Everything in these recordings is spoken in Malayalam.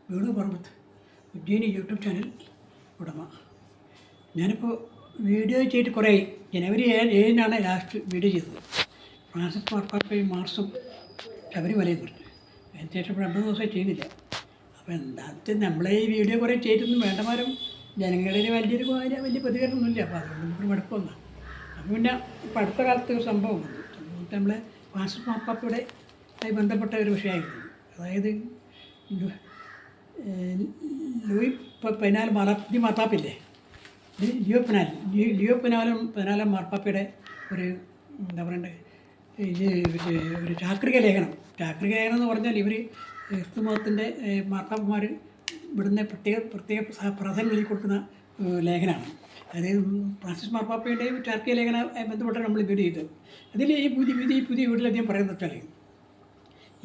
വേണു പറമ്പത്ത് ഉജ്ജയിനി യൂട്യൂബ് ചാനൽ ഉടമ. ഞാനിപ്പോൾ വീഡിയോ ചെയ്തിട്ട് കുറേയായി. ജനുവരി 7-നാണ് ലാസ്റ്റ് വീഡിയോ ചെയ്തത്. ഫ്രാൻസിസ് മാർപ്പാപ്പയും മാർസും ശബരിമലയും പറഞ്ഞു. അതിനുശേഷം ഇപ്പോൾ 2 ദിവസമായി ചെയ്യുന്നില്ല. അപ്പോൾ എന്താ നമ്മളെ ഈ വീഡിയോ കുറേ ചെയ്തിട്ടൊന്നും വേണ്ടമാരും ജനങ്ങളിൽ വലിയ പ്രതികരണമൊന്നുമില്ല. അപ്പോൾ അതുകൊണ്ട് നമുക്ക് മടുപ്പൊന്നാണ്. അപ്പോൾ പിന്നെ ഇപ്പോൾ അടുത്ത കാലത്ത് ഒരു സംഭവം വന്നു. സംഭവത്തിൽ നമ്മളെ ഫ്രാൻസിസ് മാർപ്പാപ്പയുടെ ആയി ബന്ധപ്പെട്ട ഒരു വിഷയമായിരുന്നു. അതായത് ലൂയി 14 മാർപ്പാപ്പയില്ലേ, ലിയോ 14 മാർപ്പാപ്പയുടെ ഒരു എന്താ പറയണ്ടേ, ഒരു ചാക്രിക ലേഖനം എന്ന് പറഞ്ഞാൽ ഇവർ ക്രിസ്തു മതത്തിൻ്റെ മാർപ്പാപ്പന്മാർ ഇവിടുന്ന് പ്രത്യേക പ്രസംഗങ്ങളിൽ കൊടുക്കുന്ന ലേഖനമാണ്. അതായത് ഫ്രാൻസിസ് മാർപ്പാപ്പയുടെയും ചാക്രിക ലേഖനവുമായി ബന്ധപ്പെട്ടാണ് നമ്മൾ വീഡിയോ ചെയ്തത്. അതിൽ ഈ പുതിയ വീട്ടിലധികം പറയുന്നത് വെച്ചാൽ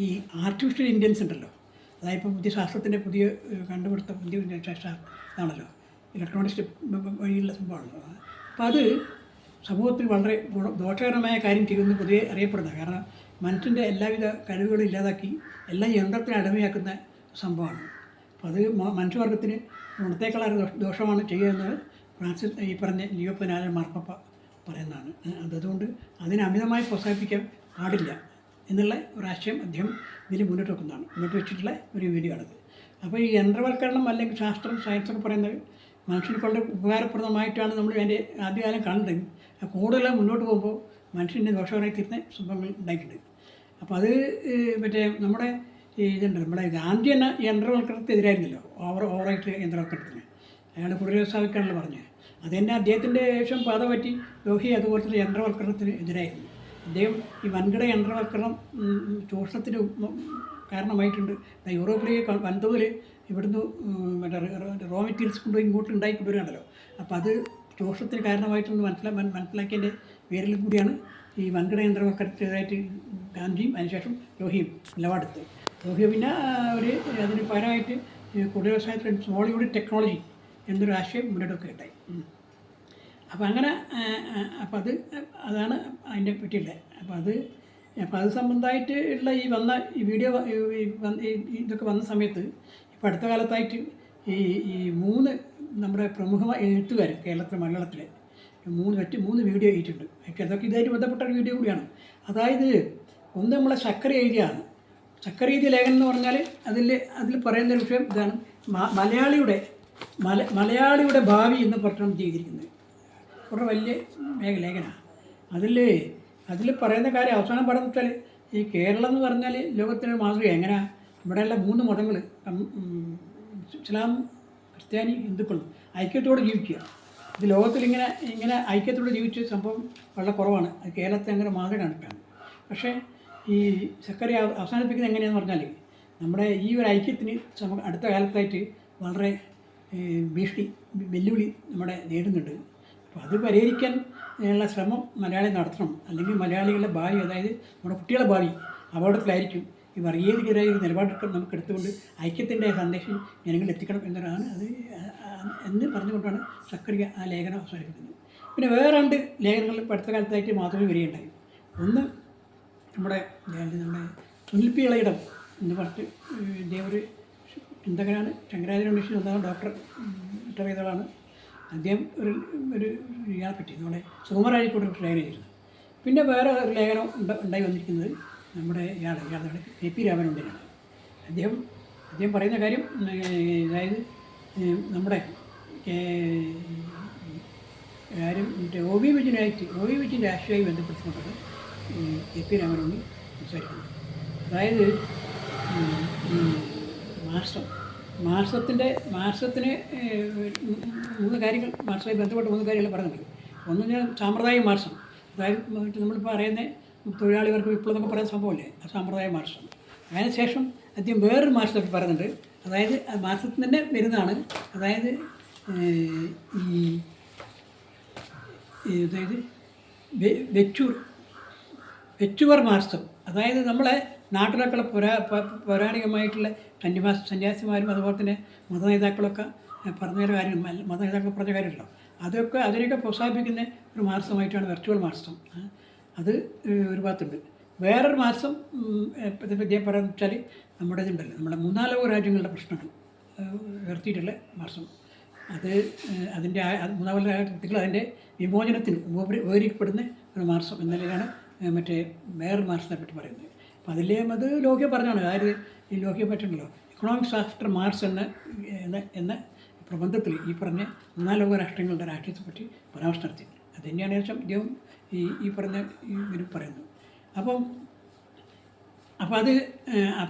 ഈ ആർട്ടിഫിഷ്യൽ ഇൻ്റലിജൻസ് ഉണ്ടല്ലോ, അതായത് ഇപ്പോൾ പുതിയ ശാസ്ത്രത്തിൻ്റെ പുതിയ കണ്ടുപിടുത്തം, പുതിയ ഇതാണല്ലോ, ഇലക്ട്രോണിക്സ് വഴിയുള്ള സംഭവമാണല്ലോ. അപ്പോൾ അത് സമൂഹത്തിൽ വളരെ ദോഷകരമായ കാര്യം ചെയ്യുമെന്ന് പൊതുവെ അറിയപ്പെടുന്നത്. കാരണം മനുഷ്യൻ്റെ എല്ലാവിധ കഴിവുകളും ഇല്ലാതാക്കി എല്ലാം യന്ത്രത്തിന് അടിമയാക്കുന്ന സംഭവമാണ്. അപ്പോൾ അത് മനുഷ്യവർഗത്തിന് ഗുണത്തേക്കാളേറെ ദോഷമാണ് ചെയ്യുന്നത് ഫ്രാൻസിസ് ഈ പറഞ്ഞ ലിയോ 14 മാർപ്പാപ്പ പറയുന്നതാണ്. അതുകൊണ്ട് അതിനെ അമിതമായി പ്രോത്സാഹിപ്പിക്കാൻ പാടില്ല എന്നുള്ള ഒരാശയം അദ്ദേഹം ഇതിൽ മുന്നോട്ട് വെച്ചിട്ടുള്ള ഒരു വീഡിയോ ആണത്. അപ്പോൾ ഈ യന്ത്രവൽക്കരണം അല്ലെങ്കിൽ ശാസ്ത്രം, സയൻസൊക്കെ പറയുന്നത് മനുഷ്യന് വളരെ ഉപകാരപ്രദമായിട്ടാണ് നമ്മൾ അതിൻ്റെ ആദ്യകാലം കണ്ടത്. കൂടുതലായി മുന്നോട്ട് പോകുമ്പോൾ മനുഷ്യൻ്റെ ദോഷകരമായി തീരുന്ന സംഭവങ്ങൾ ഉണ്ടായിട്ടുണ്ട്. അപ്പോൾ അത് മറ്റേ നമ്മുടെ ഇതുണ്ട്, നമ്മുടെ ഗാന്ധി എന്ന യന്ത്രവൽക്കരണത്തിനെതിരായിരുന്നല്ലോ, ഓവറായിട്ട് യന്ത്രവൽക്കരണത്തിന് അയാൾ കുടിലോത്സാഹിക്കാണല്ലോ പറഞ്ഞത്. അതുതന്നെ അദ്ദേഹത്തിൻ്റെ ശേഷം പാത പറ്റി ലോഹി അതുപോലത്തെ യന്ത്രവൽക്കരണത്തിന് എതിരായിരുന്നു. അദ്ദേഹം ഈ വൻകിട യന്ത്രവൽക്കരണം ചൂഷണത്തിന് കാരണമായിട്ടുണ്ട്. യൂറോപ്പിലേക്ക് വൻതോതിൽ ഇവിടുന്ന് മറ്റേ റോ മെറ്റീരിയൽസ് കൊണ്ടുപോയി ഇങ്ങോട്ട് ഉണ്ടായിക്കൊണ്ടുവരികയാണല്ലോ. അപ്പോൾ അത് ചൂഷണത്തിന് കാരണമായിട്ടൊന്ന് മനസ്സിലാക്കിയതിൻ്റെ പേരിൽ കൂടിയാണ് ഈ വൻകിട യന്ത്രവൽക്കരണത്തിനെതിരായിട്ട് ഗാന്ധിയും അതിനുശേഷം ലോഹിയും നിലപാടെടുത്തത്. ലോഹി പിന്നെ അതിന് പകരമായിട്ട് കുടിവ്യവസായത്തിൽ സ്മോൾ യൂണിറ്റ് ടെക്നോളജി എന്നൊരു ആശയം മുന്നോട്ടൊക്കെ ഉണ്ടായി. അപ്പോൾ അങ്ങനെ അതാണ് അതിനെ പറ്റിയുള്ളത്. അപ്പോൾ അത് സംബന്ധമായിട്ട് ഉള്ള ഈ വീഡിയോ ഇതൊക്കെ വന്ന സമയത്ത് ഇപ്പോൾ അടുത്ത കാലത്തായിട്ട് ഈ 3 നമ്മുടെ പ്രമുഖ എഴുത്തുകാർ കേരളത്തിലെ മലയാളത്തിലെ 3 വീഡിയോ ചെയ്തിട്ടുണ്ട്. അതൊക്കെ ഇതായിട്ട് ബന്ധപ്പെട്ട ഒരു വീഡിയോ കൂടിയാണ്. അതായത് ഒന്ന് നമ്മളെ ചക്കര എഴുതിയാണ്. ചക്കര എഴുതിയ ലേഖനം എന്ന് പറഞ്ഞാൽ അതിൽ പറയുന്ന ഒരു വിഷയം ഇതാണ്: മലയാളിയുടെ ഭാവി എന്ന് പറഞ്ഞാണ് ചെയ്തിരിക്കുന്നത്. വളരെ വലിയ ലേഖനമാണ്. അതിൽ പറയുന്ന കാര്യം അവസാനം പറയുന്നത് വെച്ചാൽ ഈ കേരളം എന്ന് പറഞ്ഞാൽ ലോകത്തിൻ്റെ മാതൃക. എങ്ങനെയാണ് ഇവിടെയുള്ള 3 മതങ്ങൾ, ഇസ്ലാം, ക്രിസ്ത്യാനി, ഹിന്ദുക്കളും ഐക്യത്തോടെ ജീവിക്കുക. ഇത് ലോകത്തിൽ ഇങ്ങനെ ഐക്യത്തോടെ ജീവിച്ച സംഭവം വളരെ കുറവാണ്. അത് കേരളത്തെ അങ്ങനെ മാതൃക കാണിക്കാണ്. പക്ഷേ ഈ ചക്കര അവസാനിപ്പിക്കുന്നത് എങ്ങനെയാണെന്ന് പറഞ്ഞാൽ നമ്മുടെ ഈ ഒരു ഐക്യത്തിന് അടുത്ത കാലത്തായിട്ട് വളരെ വെല്ലുവിളി നമ്മുടെ നേടുന്നുണ്ട്. അപ്പോൾ അത് പരിഹരിക്കാൻ ഉള്ള ശ്രമം മലയാളി നടത്തണം. അല്ലെങ്കിൽ മലയാളികളുടെ ഭാവി, അതായത് നമ്മുടെ കുട്ടികളുടെ ഭാവി അപകടത്തിലായിരിക്കും. ഈ വർഗീയതയ്ക്കെതിരായ ഒരു നിലപാടൊക്കെ നമുക്ക് എടുത്തുകൊണ്ട് ഐക്യത്തിൻ്റെ സന്ദേശം ജനങ്ങളിൽ എത്തിക്കണം എന്നതാണ് എന്ന് പറഞ്ഞുകൊണ്ടാണ് ചക്കര ആ ലേഖനം അവസാനിപ്പിക്കുന്നത്. പിന്നെ വേറെ 2 ലേഖനങ്ങൾ ഇപ്പോൾ അടുത്ത കാലത്തായിട്ട് മാത്രമേ വരികയുണ്ടായി. ഒന്ന് നമ്മുടെ സുനിൽ പി ഇളയിടം എന്ന് പറഞ്ഞിട്ട് ഇദ്ദേഹം ഒരു ചിന്തകനാണ്. ശങ്കരാചാര്യ യൂണിവേഴ്സിറ്റി വന്ന ഡോക്ടർ ചെയ്തതാണ്. അദ്ദേഹം ഒരു ഇയാളെ പറ്റി നമ്മുടെ സുകുമാരാഴിക്കോട് ലേഖനം ചെയ്തിരുന്നു. പിന്നെ വേറെ ഒരു ലേഖനം ഉണ്ടായി വന്നിരിക്കുന്നത് നമ്മുടെ ഇയാളുടെ KP രാമനുണ്ണിനാണ്. അദ്ദേഹം പറയുന്ന കാര്യം, അതായത് നമ്മുടെ കാര്യം ഒ വി വിജയൻ്റെ രാഷ്ട്രീയമായി ബന്ധപ്പെടുത്തിക്കൊണ്ടാണ് KP രാമനുണ്ണി സംസാരിക്കുന്നത്. അതായത് മാർസത്തിന് 3 കാര്യങ്ങൾ, മാർസുമായി ബന്ധപ്പെട്ട 3 കാര്യങ്ങൾ പറയുന്നുണ്ട്. ഒന്ന് ഞാൻ സാമ്പ്രദായിക മാർസം, അതായത് നമ്മളിപ്പോൾ അറിയുന്ന തൊഴിലാളികൾക്ക് വിപ്ലവം എന്നൊക്കെ പറയുന്ന സംഭവമല്ലേ, ആ സാമ്പ്രദായ മാർസം. അതിനുശേഷം അദ്ദേഹം വേറൊരു മാർസമൊക്കെ പറയുന്നുണ്ട്. അതായത് മാർസത്തിന് തന്നെ വരുന്നതാണ്. അതായത് വെച്ചുവർ മാർസം. അതായത് നമ്മളെ നാട്ടിലൊക്കെയുള്ള പൗരാണികമായിട്ടുള്ള സന്യാസിമാരും അതുപോലെ തന്നെ മതനേതാക്കളൊക്കെ പറഞ്ഞ കാര്യമുണ്ടല്ലോ, അതിനെയൊക്കെ പ്രോത്സാഹിപ്പിക്കുന്ന ഒരു മാസമായിട്ടാണ് വെർച്വൽ മാസം. അത് ഒരു ഭാഗത്തുണ്ട്. വേറൊരു മാസം ഇദ്ദേഹം പറയുന്നത് വെച്ചാൽ നമ്മുടെ ഇതുണ്ടല്ലോ, നമ്മുടെ 3 ലോക രാജ്യങ്ങളുടെ പ്രശ്നങ്ങൾ, ഉയർത്തിയിട്ടുള്ള മാർക്സം. അത് അതിൻ്റെ മൂന്നാമത്തെ കൃതികൾ അതിൻ്റെ വിമോചനത്തിന് ഉപകരിക്കപ്പെടുന്ന ഒരു മാർക്സം എന്ന നിലയിലാണ് മറ്റേ വേറെ മാർക്സിനെ പറ്റി പറയുന്നത്. അപ്പോൾ അതിലെ അത് ലോഹ്യ പറഞ്ഞാണ്. അതായത് ഈ ലോഹ്യ പറ്റുണ്ടല്ലോ ഇക്കണോമിക്സ് ആഫ്റ്റർ മാർക്സ് എന്ന പ്രബന്ധത്തിൽ ഈ പറഞ്ഞ മൂന്നാം ലോക രാഷ്ട്രങ്ങളുടെ രാഷ്ട്രീയത്തെപ്പറ്റി പരാമർശം നടത്തി. അത് തന്നെയാണ് ഏകദേശം ഇദ്ദേഹം ഈ പറഞ്ഞ ഇതിൽ പറയുന്നത്. അപ്പോൾ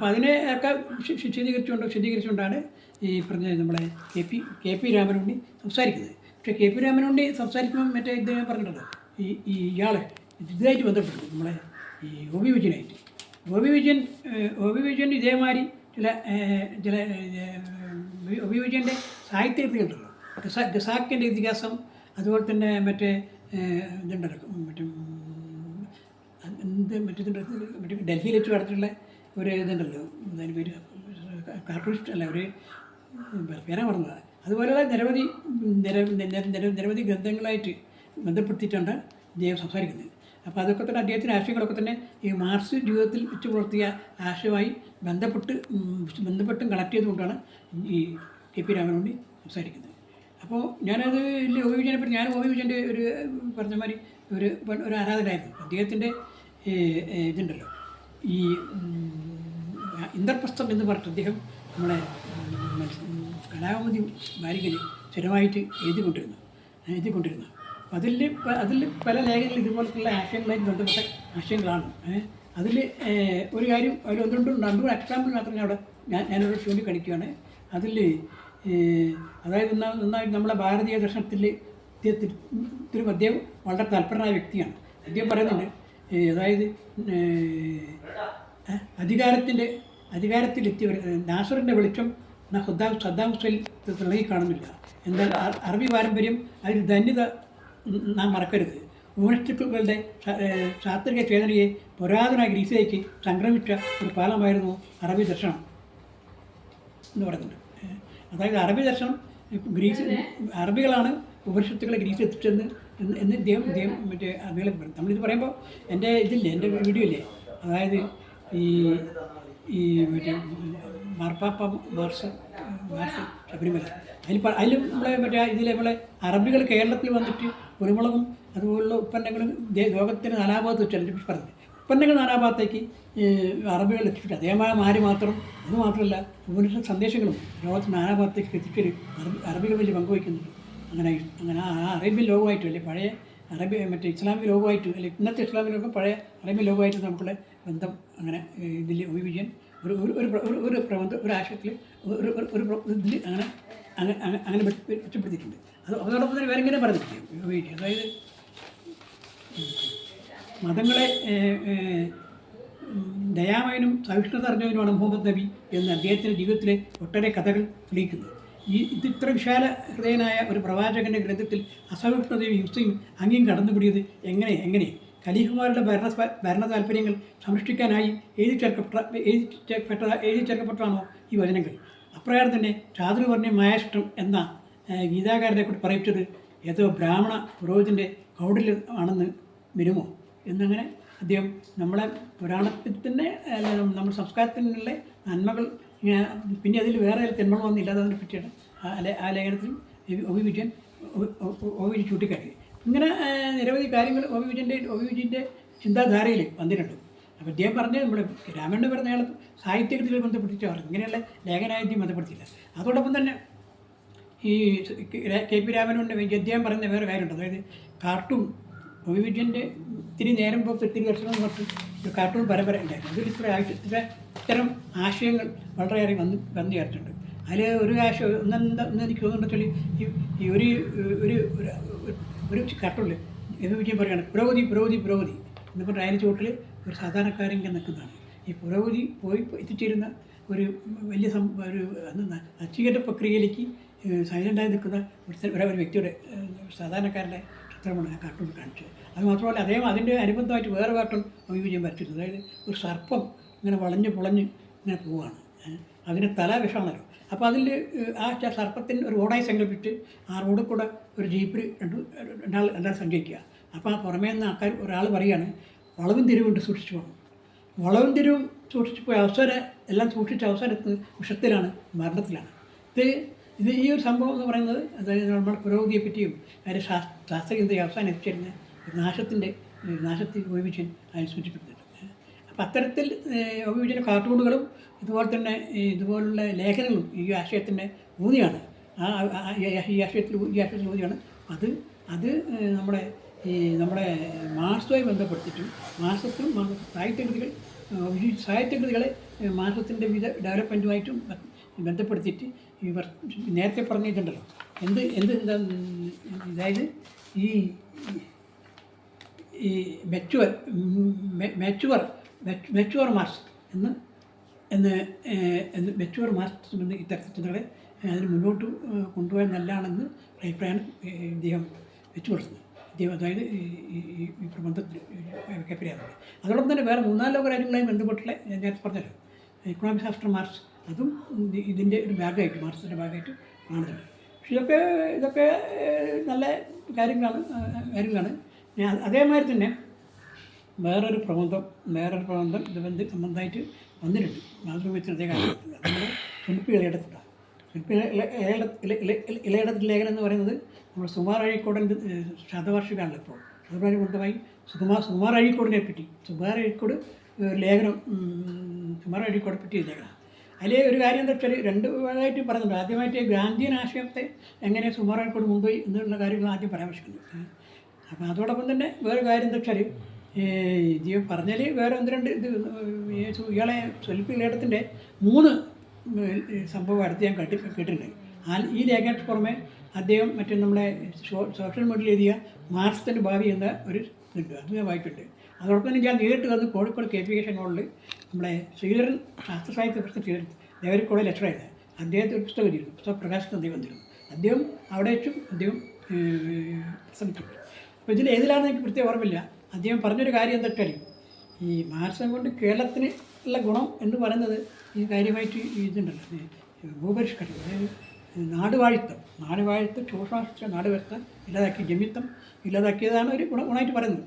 അതിനെ ഒക്കെ വിശദീകരിച്ചുകൊണ്ടാണ് ഈ പറഞ്ഞ നമ്മളെ കെ പി രാമനുണ്ണി സംസാരിക്കുന്നത്. പക്ഷേ കെ പി രാമനുണ്ണി സംസാരിക്കുമ്പോൾ മറ്റേ ഇദ്ദേഹം പറഞ്ഞിട്ടുണ്ട് ഇയാളെ ഇതുമായിട്ട് ബന്ധപ്പെട്ടു നമ്മളെ ഈ ഒ വി വിജയൻ ഇതേമാതിരി ചില ഒ വി വിജയൻ്റെ സാഹിത്യകൃതികളുണ്ടല്ലോ, ഖസാക്കിൻ്റെ ഇതിഹാസം, അതുപോലെ തന്നെ മറ്റേ ഇതുണ്ടല്ലോ മറ്റേ ഡൽഹിയിൽ വെച്ച് നടത്തിയിട്ടുള്ള ഒരു ഇതുണ്ടല്ലോ, അതിന് പേര് കാർട്ടൂണിസ്റ്റ് അല്ല, ഒരു പേരാ പറഞ്ഞതാണ്. അതുപോലെയുള്ള നിരവധി ഗ്രന്ഥങ്ങളായിട്ട് ബന്ധപ്പെടുത്തിയിട്ടാണ് ഇദ്ദേഹം സംസാരിക്കുന്നത്. അപ്പോൾ അതൊക്കെ തന്നെ അദ്ദേഹത്തിൻ്റെ ആശയങ്ങളൊക്കെ തന്നെ ഈ മാർക്സ് ജീവിതത്തിൽ വെച്ച് പുലർത്തിയ ആശയമായി ബന്ധപ്പെട്ടും കണക്ട് ചെയ്തുകൊണ്ടാണ് ഈ കെ പി രാമനുണ്ണി സംസാരിക്കുന്നത്. അപ്പോൾ ഞാനത് ഒ വി വിജയനെ പറ്റി, ഞാൻ ഒ വി വിജയൻ്റെ ഒരു പറഞ്ഞ മാതിരി ഒരു ആരാധകനായിരുന്നു. അദ്ദേഹത്തിൻ്റെ ഇതുണ്ടല്ലോ ഈ ഇന്ദ്രപ്രസ്ഥം എന്ന് പറഞ്ഞിട്ട് അദ്ദേഹം നമ്മളെ കലാകൗമുദി വാരികയിൽ സ്ഥിരമായിട്ട് എഴുതിക്കൊണ്ടിരുന്നു. അപ്പോൾ അതിൽ പല ലേഖനങ്ങൾ ഇതുപോലത്തുള്ള ആശയങ്ങളുമായിട്ട് ബന്ധപ്പെട്ട ആശയങ്ങളാണ്. അതിൽ ഒരു കാര്യം അതിൽ രണ്ടു എക്സാമ്പിൾ മാത്രം ഞാനിവിടെ ചൂണ്ടിക്കാണിക്കുകയാണ്. അതിൽ അതായത് നന്നായിട്ട് നമ്മളെ ഭാരതീയ ദർശനത്തിൽ അദ്ദേഹം വളരെ തൽപരനായ വ്യക്തിയാണ്. അദ്ദേഹം പറയുന്നുണ്ട്, അതായത് അധികാരത്തിലെത്തിയവർ നാസറിൻ്റെ വെളിച്ചം സദ്ദാം ഹുസൈൻ തിളങ്ങി കാണുന്നില്ല. എന്നാൽ അറബി പാരമ്പര്യം അതിൽ ധന്യത നാം മറക്കരുത്. ഉപനിഷത്തുക്കളുടെ ശാസ്ത്രീയ ചേതനയെ പുരാതന ഗ്രീസിലേക്ക് സംക്രമിച്ച ഒരു പാലമായിരുന്നു അറബി ദർശനം എന്ന് പറയുന്നുണ്ട്. അതായത് അറബി ദർശനം അറബികളാണ് ഉപനിഷത്തുക്കളെ ഗ്രീസിൽ എത്തിച്ചെന്ന് ഇദ്ദേഹം മറ്റേ അറബികളെ പറയും. നമ്മളിത് പറയുമ്പോൾ എൻ്റെ വീഡിയോ ഇല്ലേ, അതായത് ഈ മറ്റേ മാർപ്പാപ്പ മാർസ് ശബരിമല, അതിൽ നമ്മളെ അറബികൾ കേരളത്തിൽ വന്നിട്ട് കുരുമുളകും അതുപോലുള്ള ഉൽപ്പന്നങ്ങളും ലോകത്തിന് നാനാഭാഗത്ത് വെച്ചാൽ പറഞ്ഞത് ഉൽപ്പന്നങ്ങൾ നാനാഭാഗത്തേക്ക് അറബികൾ എത്തിച്ചിട്ട് അതേമാതിരി മാത്രം അതുമാത്രമല്ല ഉപനിഷത്ത് സന്ദേശങ്ങളും ലോകത്തിന് നാനാഭാഗത്തേക്ക് എത്തിച്ചൊരു അറബികൾ വലിയ പങ്കുവയ്ക്കുന്നുണ്ട്. അങ്ങനെ ആ അറേബ്യൻ ലോകമായിട്ടും അല്ലെ പഴയ മറ്റേ ഇസ്ലാമിക ലോകമായിട്ട് അല്ലെ ഇന്നത്തെ ഇസ്ലാമിക ലോകം പഴയ അറേബ്യൻ ലോകമായിട്ട് നമുക്കുള്ള ബന്ധം അങ്ങനെ ഇതിൽ ഒ വി വിജയൻ ഒരു പ്രബന്ധം ഒരു ആശയത്തിൽ ഇതിൽ അങ്ങനെ മെച്ചപ്പെടുത്തിയിട്ടുണ്ട്. അതോടൊപ്പം തന്നെ വേറെ ഇങ്ങനെ പറഞ്ഞിട്ടുണ്ട്, അതായത് മതങ്ങളെ ദയാമയനും സഹിഷ്ണുത അറിഞ്ഞവനുമാണ് മുഹമ്മദ് നബി എന്ന് അദ്ദേഹത്തിൻ്റെ ജീവിതത്തിലെ ഒട്ടേറെ കഥകൾ തെളിയിക്കുന്നത്. ഇത്ര വിശാല ഹൃദയനായ ഒരു പ്രവാചകൻ്റെ ഗ്രന്ഥത്തിൽ അസഹിഷ്ണുതയും ഹിംസയും അങ്ങേയും കടന്നുപിടിയത് എങ്ങനെ ഖലീഫുമാരുടെ ഭരണ താല്പര്യങ്ങൾ സംരക്ഷിക്കാനായി എഴുതി ചേർക്കപ്പെട്ടതാണോ ഈ വചനങ്ങൾ? അപ്രകാരം തന്നെ ചാതുർവർണ്ണയമായ ഇഷ്ടം എന്ന ഗീതാകാരനെ കൂടി പറയിച്ചത് ഏതോ ബ്രാഹ്മണ പുരോഹിതൻ്റെ കൗടില്യം ആണെന്ന് വരുമോ എന്നങ്ങനെ അദ്ദേഹം നമ്മളെ പുരാണത്തിൽ തന്നെ നമ്മുടെ സംസ്കാരത്തിനുള്ള നന്മകൾ ഇങ്ങനെ പിന്നെ അതിൽ വേറെ തിന്മകൾ ഒന്നും ഇല്ലാത്തതിനെ പറ്റിയാണ് ആ ലേഖനത്തിൽ ഒ വി വിജയൻ ചൂണ്ടിക്കാട്ടി. ഇങ്ങനെ നിരവധി കാര്യങ്ങൾ ഒ വി വിജയൻ്റെ ചിന്താധാരയിൽ വന്നിട്ടുണ്ട്. അപ്പോൾ അദ്ദേഹം പറഞ്ഞ് നമ്മുടെ രാമണ്ണ പറഞ്ഞ അയാൾ സാഹിത്യത്തിൽ ബന്ധപ്പെടുത്തിയിട്ട് പറഞ്ഞു, ഇങ്ങനെയുള്ള ലേഖനായിട്ട് ബന്ധപ്പെടുത്തിയില്ല. അതോടൊപ്പം തന്നെ ഈ കെ പി രാമനുണ്ട് അദ്ദേഹം പറയുന്ന വേറെ കാര്യമുണ്ട്, അതായത് കാർട്ടൂൺ ഒ വി വിജയൻ്റെ ഇത്തിരി നേരം പോക്ക് ഇത്തിരി ദർശനം തൊട്ട് ഒരു കാർട്ടൂൺ പരമ്പര ഉണ്ടായിരുന്നു. അതിൽ ഇത്തരം ആശയങ്ങൾ വളരെയേറെ വന്നു ചേർത്തിട്ടുണ്ട്. അതിൽ ഒരു ആശയം ഒന്ന് എനിക്ക് തോന്നുന്നുണ്ടെങ്കിൽ ഈ ഒരു കാർട്ടൂണിൽ ഒ വി വിജയൻ പറയുകയാണ് പുരോഗതി എന്ന് പറഞ്ഞാൽ അതിന് ചുവട്ടിൽ ഒരു സാധാരണക്കാരൻ ഇങ്ങനെ നിൽക്കുന്നതാണ്. ഈ പുരോഗതി പോയി എത്തിച്ചേരുന്ന ഒരു വലിയ ഒരു അച്ചീകരണ പ്രക്രിയയിലേക്ക് സൈലൻ്റായി നിൽക്കുന്ന ഒരു വ്യക്തിയുടെ സാധാരണക്കാരൻ്റെ ചിത്രമാണ് ആ കാർട്ടൂൺ കാണിച്ചത്. അത് മാത്രമല്ല അദ്ദേഹം അതിൻ്റെ അനുബന്ധമായിട്ട് വേറെ കാർട്ടൂൺ ഒ വി വിജയൻ വരച്ചിരുന്നത്. അതായത് ഒരു സർപ്പം ഇങ്ങനെ വളഞ്ഞ് പുളഞ്ഞ് ഇങ്ങനെ പോവുകയാണ്, അതിന് തല വിഷമാണല്ലോ. അപ്പോൾ അതിൽ ആ സർപ്പത്തിന് ഒരു റോഡായി സങ്കല്പിച്ച് ആ റോഡിൽ കൂടെ ഒരു ജീപ്പിൽ രണ്ടാൾ സഞ്ചരിക്കുക. അപ്പോൾ ആ പുറമേ നിന്ന് ഒരാൾ പറയുകയാണ് വളവും തിരിവുണ്ട് സൂക്ഷിച്ചു പോകണം. വളവും തിരിവും സൂക്ഷിച്ചു പോയ എല്ലാം സൂക്ഷിച്ച അവസരത്ത് വിഷത്തിലാണ്, മരണത്തിലാണ്. ഇത് ഇത് ഈ ഒരു സംഭവം എന്ന് പറയുന്നത് അതായത് നമ്മുടെ പുരോഗതിയെ പറ്റിയും അതിൻ്റെ ശാസ്ത്രചിന്തയെ അവസാനം എത്തിച്ചേരുന്ന നാശത്തിൽ ഒബിവിജൻ അതിൽ സൂചിപ്പിക്കുന്നുണ്ട്. അപ്പോൾ അത്തരത്തിൽ ഒബിവിജൻ്റെ കാർട്ടൂണുകളും ഇതുപോലെ തന്നെ ഇതുപോലുള്ള ലേഖനങ്ങളും ഈ ആശയത്തിൻ്റെ ഊന്നിയാണ്. ഈ ആശയത്തിൽ ഊന്നിയാണ്. അത് നമ്മുടെ മാർക്സുമായി ബന്ധപ്പെടുത്തിയിട്ടും മാർക്സത്തും സാഹിത്യകൃതികളെ മാർക്സത്തിൻ്റെ വിവിധ ഡെവലപ്മെൻറ്റുമായിട്ടും ബന്ധപ്പെടുത്തിയിട്ട് ഇവർ നേരത്തെ പറഞ്ഞിട്ടുണ്ടല്ലോ എന്താ അതായത് ഈ മെച്ചുവർ മാർക്സ് എന്ന് മെച്ചുവർ മാർക്സ് എന്ന് ഇത്തരത്തിൽ ചിന്തകളെ അതിന് മുന്നോട്ട് കൊണ്ടുപോകാൻ നല്ലതാണെന്ന് അഭിപ്രായമാണ് ഇദ്ദേഹം വെച്ചു കൊടുക്കുന്നത്. അതായത് ഈ പ്രബന്ധത്തിൽ കെപ്പരിയാറുണ്ട്. അതോടൊപ്പം തന്നെ വേറെ 3-4 ലോക രാജ്യങ്ങളുമായി ബന്ധപ്പെട്ടുള്ള ഞാൻ നേരത്തെ പറഞ്ഞല്ലോ ഇക്കണോമിക്സ് ആഫ്റ്റർ മാർക്സ് അതും ഇതിൻ്റെ ഒരു ഭാഗമായിട്ട് മാർക്സിൻ്റെ ഭാഗമായിട്ട് കാണുന്നുണ്ട്. പക്ഷേ ഇതൊക്കെ നല്ല കാര്യങ്ങളാണ്. അതേമാതിരി തന്നെ വേറൊരു പ്രബന്ധം ഇത് സംബന്ധമായിട്ട് വന്നിട്ടുണ്ട് മാതൃഭൂമിത്തിൽ അതേ കാലത്ത്. നമ്മുടെ ശില്പി ഇളയിടത്തിലാണ്. ശില്പി ഇളയിടത്തിൽ ലേഖനം എന്ന് പറയുന്നത് നമ്മൾ സുകുമാർ അഴീക്കോടിൻ്റെ ശതവാർഷികമാണല്ലോ ഇപ്പോൾ. അതുമായി ബന്ധമായി സുകുമാർ അഴീക്കോടിനെ പറ്റി സുകുമാർ അഴീക്കോട് ലേഖനം സുകുമാർ അഴീക്കോടെ പറ്റി ലേഖനം. അതിൽ ഒരു കാര്യം എന്താ വെച്ചാൽ 2 ഭാഗമായിട്ട് പറയുന്നുണ്ട്. ആദ്യമായിട്ട് ഗാന്ധിയൻ ആശയത്തെ എങ്ങനെ സുകുമാർ അഴീക്കോട് കൊണ്ടുപോയി എന്നുള്ള കാര്യങ്ങൾ ആദ്യം പരാമർശിക്കുന്നത്. അപ്പോൾ അതോടൊപ്പം തന്നെ വേറെ കാര്യം എന്താ വെച്ചാൽ ജീവൻ പറഞ്ഞാൽ വേറെ 1-2 ഇയാളെ ശില്പി ഇളയിടത്തിൻ്റെ 3 സംഭവം അടുത്ത് ഞാൻ കേട്ടിട്ടുണ്ട്. ഈ ലേഖനത്തിന് പുറമെ അദ്ദേഹം മറ്റേ നമ്മുടെ സോഷ്യൽ മീഡിയയിൽ എഴുതിയ മാർക്സിൻ്റെ ഭാവി എന്ന ഒരു ഇതുണ്ട്, അത് ഞാൻ വായിച്ചിട്ടുണ്ട്. അതോടൊപ്പം തന്നെ ഞാൻ നേരിട്ട് വന്ന് കോഴിക്കോട് KPKC ഹോളിൽ നമ്മുടെ ശ്രീധരൻ ശാസ്ത്ര സാഹിത്യ പ്രശ്നം ശ്രീധരൻ ദേവരിക്കോളെ ലെറ്ററായിരുന്നു. അദ്ദേഹത്തെ ഒരു പുസ്തകം എഴുതിയിരുന്നു, പുസ്തക പ്രകാശനം അദ്ദേഹം വന്നിരുന്നു. അദ്ദേഹം അവിടെ വെച്ചും അദ്ദേഹം പ്രസംഗിച്ചിട്ടുണ്ട്. അപ്പോൾ ഇതിൽ ഏതിലാണെന്ന് എനിക്ക് പ്രത്യേകം ഓർമ്മയില്ല. അദ്ദേഹം പറഞ്ഞൊരു കാര്യം എന്താ വെച്ചാൽ ഈ മാർക്സം കൊണ്ട് കേരളത്തിന് ഉള്ള ഗുണം എന്ന് പറയുന്നത് ഈ കാര്യമായിട്ട് ഇതുണ്ടല്ലോ ഭൂപരിഷ്കരണം, അതായത് നാടുവാഴിത്തം ചൂഷണ നാടുവാഴ്ത്തം ഇല്ലാതാക്കി ജമിത്തം ഇല്ലാതാക്കിയതാണ് ഒരു ഗുണമായിട്ട് പറയുന്നത്.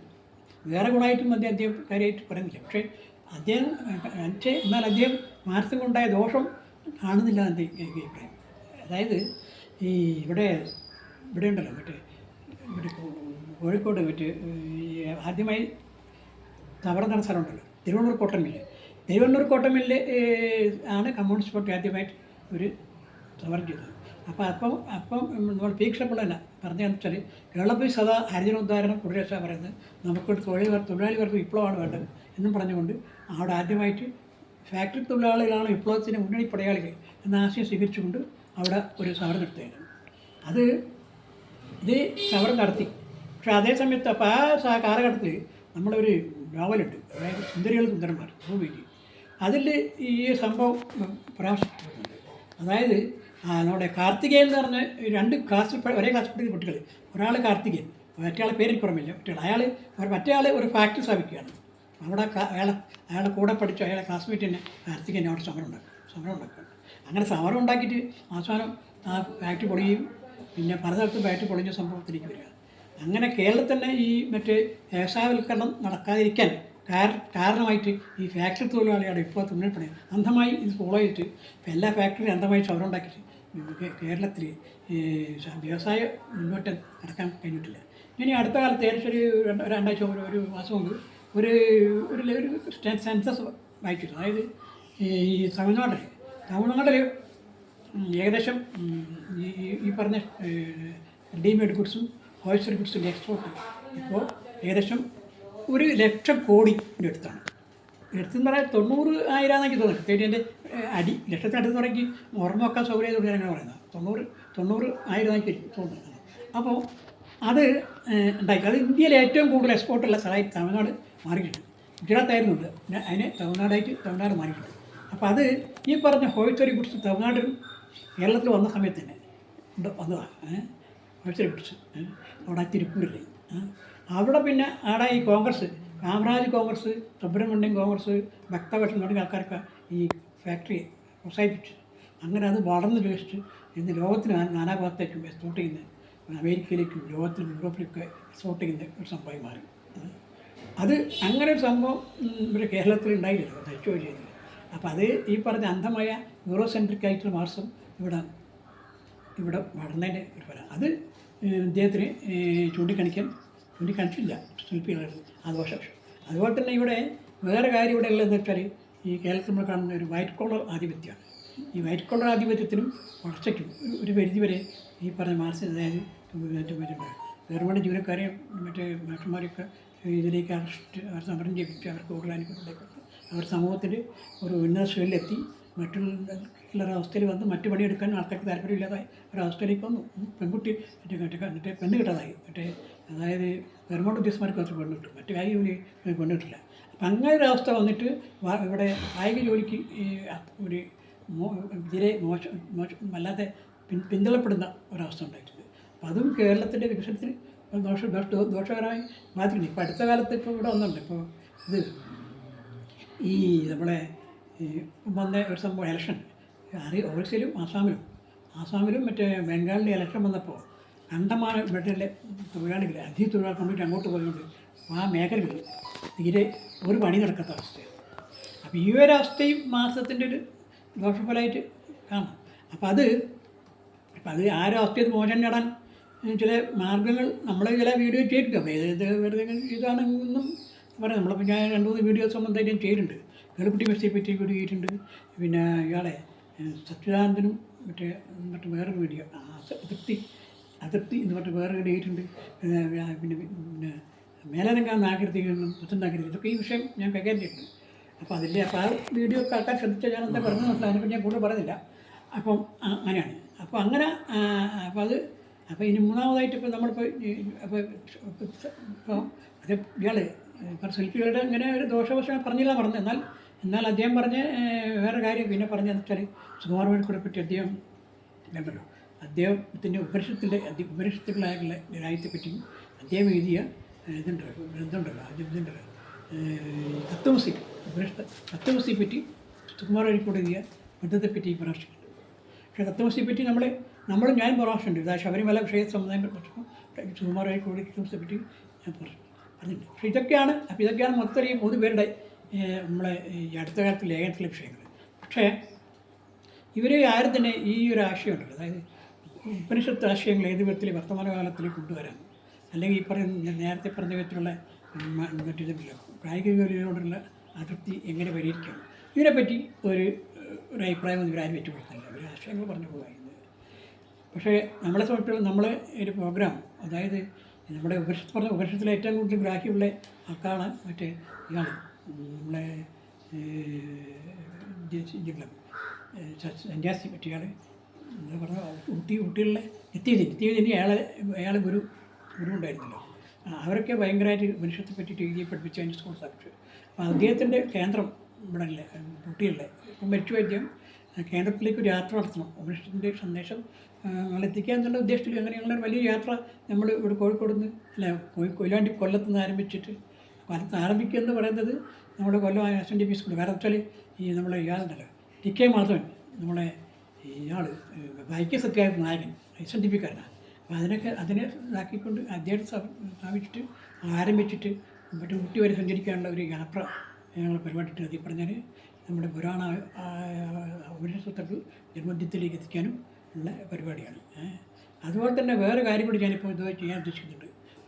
വേറെ ഗുണമായിട്ടും അദ്ദേഹം കാര്യമായിട്ട് പറയുന്നില്ല. പക്ഷേ എന്നാൽ അദ്ദേഹം മാർക്സം കൊണ്ടായ ദോഷം കാണുന്നില്ല എന്ന് എൻ്റെ അഭിപ്രായം. അതായത് ഇവിടെ ഉണ്ടല്ലോ മറ്റേ കോഴിക്കോട് ആദ്യമായി സമരം നടന്ന സ്ഥലമുണ്ടല്ലോ തിരുവണ്ണൂർ കോട്ടൺ മില്ല് ആണ് കമ്മ്യൂണിസ്റ്റ് പാർട്ടി ആദ്യമായിട്ട് ഒരു സമരം ചെയ്തത്. അപ്പം നമ്മൾ പീക്ഷപ്പിള്ളല്ല പറഞ്ഞതെന്ന് വെച്ചാൽ കേരളത്തിൽ സദാ ഹരിജനോദ്ധാരണം കുടിരേശ പറയുന്നത് നമുക്കൊരു തൊഴിലാളികൾക്ക് വിപ്ലവമാണ് വേണ്ടത് എന്നും പറഞ്ഞുകൊണ്ട് അവിടെ ആദ്യമായിട്ട് ഫാക്ടറി തൊഴിലാളികളാണ് വിപ്ലവത്തിന് മുന്നണി പടയാളികൾ എന്ന ആശയം സ്വീകരിച്ചുകൊണ്ട് അവിടെ ഒരു സമരം നടത്തുകയാണ്. ഇത് സമരം നടത്തി. പക്ഷേ അതേ സമയത്ത് അപ്പോൾ ആ കാലഘട്ടത്തിൽ നമ്മളൊരു നോവലുണ്ട്, അതായത് സുന്ദരന്മാർ ഭൂമിക്ക്. അതിൽ ഈ സംഭവം പരാമർശിച്ചിട്ടുണ്ട്. അതായത് നമ്മുടെ കാർത്തികേയൻ എന്ന് പറഞ്ഞ 2 ഒരേ ക്ലാസ്സിൽ പഠിക്കുന്ന കുട്ടികൾ, ഒരാൾ കാർത്തികേയൻ, മറ്റേ പേരിൽ പുറമില്ല മറ്റേ ആൾ ഒരു ഫാക്ടറി സ്ഥാപിക്കുകയാണ്. അവിടെ അയാളെ കൂടെ പഠിച്ച അയാളെ ക്ലാസ്മേറ്റ് തന്നെ കാർത്തികേയൻ അവിടെ സമരം ഉണ്ടാക്കുകയാണ്. അങ്ങനെ സമരം ഉണ്ടാക്കിയിട്ട് അവസാനം ആ ഫാക്ടറി പൊളിയും പിന്നെ പല സ്ഥലത്തും ഫാക്ടറി പൊളിഞ്ഞ സംഭവത്തിലേക്ക് വരിക. അങ്ങനെ കേരളത്തിൽ തന്നെ ഈ മറ്റേ വ്യവസായവൽക്കരണം നടക്കാതിരിക്കാൻ കാരണമായിട്ട് ഈ ഫാക്ടറി തൊഴിലാളികളുടെ ഇപ്പോൾ തുന്നൽപ്പണി അന്ധമായി ഇത് ഫോളോ ചെയ്തിട്ട് ഇപ്പോൾ എല്ലാ ഫാക്ടറിയും അന്ധമായി സമരം ഉണ്ടാക്കിയിട്ട് കേരളത്തിൽ വ്യവസായ മുന്നോട്ട് നടക്കാൻ കഴിഞ്ഞിട്ടില്ല. ഇനി അടുത്ത കാലത്ത് ഏകദേശം ഒരു 2 ആഴ്ച ഒരു മാസം മുമ്പ് ഒരു സെൻസസ് വായിച്ചിരുന്നു. അതായത് ഈ തമിഴ്നാട്ടിൽ ഏകദേശം ഈ പറഞ്ഞ റെഡിമെയ്ഡ് ഗുഡ്സും ഹോൾസെയിൽ ഗുഡ്സിൻ്റെ എക്സ്പോർട്ട് ഇപ്പോൾ ഏകദേശം 1,00,000 കോടിയുടെ അടുത്താണ്. എടുത്തെന്ന് പറയാൻ 90,000 എനിക്ക് തോന്നുന്നു. കൃത്യമായിട്ട് എൻ്റെ ലക്ഷത്തിനടുത്ത് തുടങ്ങി ഓർമ്മ വെക്കാൻ സൗകര്യം അങ്ങനെ പറയുന്നത് 90,000 എനിക്ക് തോന്നുന്നത്. അപ്പോൾ അത് ഉണ്ടാക്കി. അത് ഇന്ത്യയിലെ ഏറ്റവും കൂടുതൽ എക്സ്പോർട്ടുള്ള സ്ഥലമായിട്ട് തമിഴ്നാട് മാറിയിട്ടുണ്ട്. ഗുജറാത്തായിരുന്നുണ്ട്, അതിന് തമിഴ്നാട് മാറിയിട്ടുണ്ട്. അപ്പോൾ അത് ഈ പറഞ്ഞ ഹോൾസെയിൽ ഗുഡ്സ് തമിഴ്നാട്ടിൽ കേരളത്തിൽ വന്ന സമയത്ത് തന്നെ വന്നതാണ്. ഹോൾസെയിൽ ഗുഡ്സ് അവിടെ തിരുപ്പൂരിൽ അവിടെ പിന്നെ അവിടെ ഈ കോൺഗ്രസ്, കാമരാജ് കോൺഗ്രസ്, സുബ്രഹ്മണ്യം കോൺഗ്രസ്, ഭക്തപക്ഷം തുടങ്ങിയ ആൾക്കാർക്ക് ഈ ഫാക്ടറി പ്രോത്സാഹിപ്പിച്ചു. അങ്ങനെ അത് വളർന്ന് വികസിച്ച് ഇന്ന് ലോകത്തിന് നാനാഭാഗത്തേക്കും എക്സ്പോർട്ട് ചെയ്യുന്നത്, അമേരിക്കയിലേക്കും ലോകത്തിലും യൂറോപ്പിലേക്കൊക്കെ എക്സ്പോർട്ട് ചെയ്യുന്ന ഒരു സംഭവമായി മാറി. അത് അങ്ങനെ ഒരു സംഭവം ഇവിടെ കേരളത്തിൽ ഉണ്ടായില്ല, നശിച്ചു ചെയ്തില്ല. അപ്പോൾ അത് ഈ പറഞ്ഞ അന്ധമായ യൂറോ സെൻട്രിക് ആയിട്ടുള്ള മാർക്സം ഇവിടെ ഇവിടെ വളർന്നതിൻ്റെ ഒരു ഫലം. അത് ഇദ്ദേഹത്തിന് ചൂണ്ടിക്കാണിച്ചില്ല ശില്പികളുടെ ആ ദോഷം. അതുപോലെ തന്നെ ഇവിടെ വേറെ കാര്യം ഇവിടെ ഉള്ളതെന്ന് വെച്ചാൽ ഈ കേരളത്തിൽ നമ്മൾ കാണുന്ന ഒരു വൈറ്റ് കോളർ ആധിപത്യമാണ്. ഈ വൈറ്റ് കോളർ ആധിപത്യത്തിനും വളർച്ചയ്ക്കും ഒരു പരിധിവരെ ഈ പറഞ്ഞ അതായത് വേറുപാട് ജീവനക്കാരെയും മാഷന്മാരെയൊക്കെ ഇതിലേക്ക് അവർ സമരം ചെയ്യിപ്പിച്ച് അവർക്ക് കൂടുതൽ അനുഭവം അവർ സമൂഹത്തിൽ ഒരു ഉന്നത ശ്രേണിയിലെത്തി മറ്റുള്ളൊരവസ്ഥയിൽ വന്ന് മറ്റു പണിയെടുക്കാൻ ആൾക്കാർക്ക് താല്പര്യമില്ലാതായി ഒരവസ്ഥയിലേക്ക് വന്നു. പെൺകുട്ടി മറ്റേ പെണ്ണ് കിട്ടാതായി. അതായത് ഗവൺമെൻറ് ഉദ്യോഗസ്ഥന്മാർക്ക് കുറച്ച് പെണ്ണ് കിട്ടും, മറ്റു കായിക ജോലി പെണ്ണ് കിട്ടില്ല. അപ്പം അങ്ങനെ ഒരു അവസ്ഥ വന്നിട്ട് ഇവിടെ കായിക ജോലിക്ക് ഒരു തീരെ വല്ലാതെ പിന്തള്ളപ്പെടുന്ന ഒരവസ്ഥ ഉണ്ടായിട്ടുണ്ട്. അപ്പം അതും കേരളത്തിൻ്റെ വികസനത്തിന് ദോഷകരമായി ബാധിക്കുന്നു. ഇപ്പോൾ അടുത്ത കാലത്ത് ഇപ്പോൾ ഇവിടെ വന്നുണ്ട്. ഇപ്പോൾ ഇത് ഈ നമ്മളെ വന്ന ഒരു സംഭവം ഇലക്ഷൻ ഒറീസയിലും ആസാമിലും മറ്റേ ബംഗാളിലെ ഇലക്ഷൻ വന്നപ്പോൾ കണ്ടമാനം ഇവിടെയുള്ള തൊഴിലാളികൾ തൊഴിലാളി കമ്പ്ലീറ്റ് അങ്ങോട്ട് പോയതുകൊണ്ട് ആ മേഖലകൾ തീരെ ഒരു പണി നടക്കാത്ത അവസ്ഥയാണ്. അപ്പോൾ ഈ ഒരു അവസ്ഥയും മാസത്തിൻ്റെ ഒരു ദോഷഫലമായിട്ട് കാണാം. അപ്പോൾ അത് അവസ്ഥയിൽ മോചനം നേടാൻ ചില മാർഗ്ഗങ്ങൾ നമ്മൾ ചില വീഡിയോ ചെയ്തിട്ടുണ്ട്. അപ്പോൾ ഇത് വെറുതെ ഇതാണെന്നും പറയാം. നമ്മളിപ്പോൾ ഞാൻ 2-3 വീഡിയോസ് സംബന്ധമായിട്ടും ചെയ്തിട്ടുണ്ട്. കേളുക്കുട്ടി മെസ്സിയെ പറ്റി വീഡിയോ ചെയ്തിട്ടുണ്ട്. പിന്നെ ഇയാളെ സച്ചിദാനന്ദനും മറ്റേ വേറൊരു വീഡിയോ അതിർത്തി എന്ന് പറഞ്ഞിട്ട് വേറെ വീഡിയോ ചെയ്തിട്ടുണ്ട്. പിന്നെ മേലനങ്ക നാഗരികതയും പുത്തനാഗരികത ഇതൊക്കെ ഈ വിഷയം ഞാൻ കൈകാര്യം ചെയ്തിട്ടുണ്ട്. അപ്പോൾ ആ വീഡിയോ ഒക്കെ ആൾക്കാർ ശ്രദ്ധിച്ചാൽ ഞാൻ എന്താ പറഞ്ഞു മനസ്സിലായപ്പോൾ ഞാൻ കൂടുതൽ പറയുന്നില്ല. അപ്പം അങ്ങനെയാണ്. അപ്പോൾ ഇനി മൂന്നാമതായിട്ട് ഇപ്പോൾ നമ്മളിപ്പോൾ അത് ഇയാൾ ശില്പികളുടെ ഇങ്ങനെ ഒരു ദോഷവശം പറഞ്ഞില്ല എന്നാൽ അദ്ദേഹം പറഞ്ഞ വേറെ കാര്യം പിന്നെ പറഞ്ഞതെന്ന് വെച്ചാൽ സുകുമാർ വാഴക്കൂടെ പറ്റി അദ്ദേഹം ഉണ്ടല്ലോ, അദ്ദേഹത്തിൻ്റെ ഉപനിഷത്തുകളായിട്ടുള്ള രാജ്യത്തെപ്പറ്റിയും അദ്ദേഹം എഴുതിയ ഗ്രന്ഥമുണ്ടല്ലോ തത്വമസിയെ പറ്റി സുകുമാർ വാഴക്കൂടെ എഴുതിയ ഗ്രന്ഥത്തെപ്പറ്റി പരാമർശിക്കുന്നുണ്ട്. പക്ഷേ തത്വമസിയെ പറ്റി ഞാൻ പരാമർശമുണ്ട്. ഇതാ ശബരിമല വിഷയ സമുദായം സുകുമാർ വാഴക്കൂടെ തത്വമസിയെ പറ്റി ഞാൻ പറഞ്ഞിട്ടുണ്ട്. പക്ഷേ ഇതൊക്കെയാണ് മൊത്തം ഈ 3 പേരുടെ നമ്മളെ ഈ അടുത്ത കാലത്ത് ലേഖനത്തിലെ വിഷയങ്ങൾ. പക്ഷേ ഇവർ ആരും തന്നെ ഈ ഒരു ആശയമുണ്ടല്ലോ, അതായത് ഉപനിഷത്ത് ആശയങ്ങൾ ഏത് വിധത്തിൽ വർത്തമാനകാലത്തിലേക്ക് കൊണ്ടുവരാം, അല്ലെങ്കിൽ ഈ നേരത്തെ പറഞ്ഞ വിധത്തിലുള്ള മറ്റേതല്ലോ കായിക ജോലിയോടുള്ള അതൃപ്തി എങ്ങനെ പരിഹരിക്കാം, ഇതിനെപ്പറ്റി ഒരു അഭിപ്രായം ഇവരാരും വെച്ചുകൊടുക്കുന്നില്ല. ഒരു ആശയങ്ങൾ പറഞ്ഞു പോകുന്നത്. പക്ഷേ നമ്മളെ സംബന്ധിച്ചിടത്തോളം നമ്മളെ ഒരു പ്രോഗ്രാം, അതായത് നമ്മുടെ ഉപനിഷത്തിലെ ഏറ്റവും കൂടുതൽ ഗ്രാഹ്യമുള്ള ആൾക്കാണ് മറ്റേ ഇയാൾ നമ്മളെ സന്യാസി പറ്റിയാൾ എന്താ പറഞ്ഞ ഊട്ടികളിലെ നിത്യവിധി അയാൾ ഗുരു ഉണ്ടായിരുന്നല്ലോ. അവരൊക്കെ ഭയങ്കരമായിട്ട് ഉപനിഷത്തെ പറ്റിയിട്ട് എഴുതി പഠിപ്പിച്ച് അതിൻ്റെ സ്കൂൾ സ്ഥാപിച്ചു. അപ്പോൾ അദ്ദേഹത്തിൻ്റെ കേന്ദ്രം ഇവിടെ അല്ലേ ഊട്ടികളിലെ ഇപ്പം മരിച്ചു അദ്ദേഹം കേന്ദ്രത്തിലേക്ക് ഒരു യാത്ര നടത്തണം, ഉപനിഷത്തിൻ്റെ സന്ദേശം എത്തിക്കുക എന്നുള്ള ഉദ്ദേശത്തിൽ അങ്ങനെ ഞങ്ങളൊരു വലിയ യാത്ര നമ്മൾ ഇവിടെ കോഴിക്കോട് നിന്ന് കൊല്ലത്ത് നിന്ന് ആരംഭിച്ചിട്ട് ആരംഭിക്കുക എന്ന് പറയുന്നത് നമ്മുടെ കൊല്ലം SNDP സ്കൂൾ. കാരണം വെച്ചാൽ ഈ നമ്മളെ ഇയാളുണ്ടല്ലോ TK മാധവൻ, നമ്മളെ ഇയാൾ വൈക്കം സത്യാഗ്രഹ നായകൻ SNDPക്കാരനാണ്. അപ്പോൾ അതിനെ ഇതാക്കിക്കൊണ്ട് അദ്ദേഹത്തെ സ്ഥാപിച്ചിട്ട് ആരംഭിച്ചിട്ട് മറ്റു ഊട്ടി വരെ സഞ്ചരിക്കാനുള്ള ഒരു യാത്ര ഞങ്ങൾ പരിപാടിയിട്ട് അതിൽ പറഞ്ഞാൽ നമ്മുടെ പുരാണ ഉപനിഷത്തുകൾ ജന്മദ്യത്തിലേക്ക് എത്തിക്കാനും ഉള്ള പരിപാടിയാണ്. അതുപോലെ തന്നെ വേറെ കാര്യം കൂടി ഞാനിപ്പോൾ ഇത് ചെയ്യാൻ ഉദ്ദേശിക്കുന്നുണ്ട്.